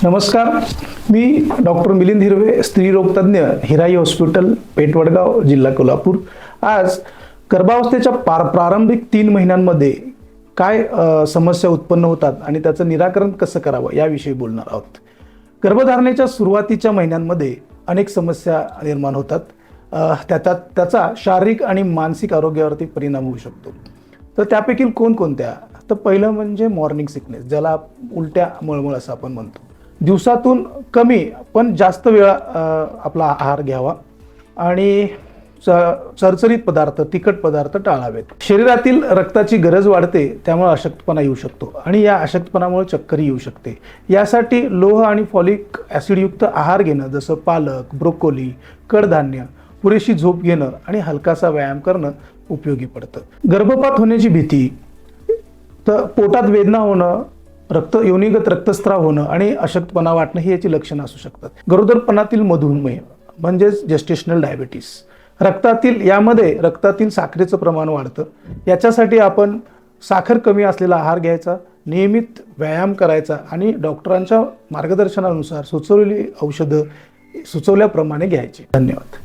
नमस्कार, मी डॉक्टर मिलिंद हिरवे, स्त्रीरोग तज्ञ, हिराई हॉस्पिटल, पेठ वडगाव, जिल्हा कोल्हापूर. आज गर्भावस्थेच्या प्रारंभिक 3 महिन्यांमध्ये काय समस्या उत्पन्न होतात आणि त्याचं निराकरण कसं करावं याविषयी बोलणार आहोत. गर्भधारणेच्या सुरुवातीच्या महिन्यांमध्ये अनेक समस्या निर्माण होतात. त्याचा शारीरिक आणि मानसिक आरोग्यावरती परिणाम होऊ शकतो. तर त्यापैकी कोणकोणत्या? तर पहिलं म्हणजे मॉर्निंग सिकनेस, ज्याला उलट्या मळमळ असं आपण म्हणतो. दिवसातून कमी पण जास्त वेळा आपला आहार घ्यावा आणि चरचरीत पदार्थ, तिखट पदार्थ टाळावेत. शरीरातील रक्ताची गरज वाढते, त्यामुळे अशक्तपणा येऊ शकतो आणि या अशक्तपणामुळे चक्कर येऊ शकते. यासाठी लोह आणि फॉलिक ॲसिडयुक्त आहार घेणं, जसं पालक, ब्रोकोली, कडधान्य, पुरेशी झोप घेणं आणि हलकासा व्यायाम करणं उपयोगी पडतं. गर्भपात होण्याची भीती, तर पोटात वेदना होणं, योनीगत रक्तस्राव होणं आणि अशक्तपणा वाटणं ही याची लक्षणं असू शकतात. गरोदरपणातील मधुमेह म्हणजेच जेस्टेशनल डायबिटीस, यामध्ये रक्तातील साखरेचं प्रमाण वाढतं. याच्यासाठी आपण साखर कमी असलेला आहार घ्यायचा, नियमित व्यायाम करायचा आणि डॉक्टरांच्या मार्गदर्शनानुसार सुचवलेली औषधं सुचवल्याप्रमाणे घ्यायची. धन्यवाद.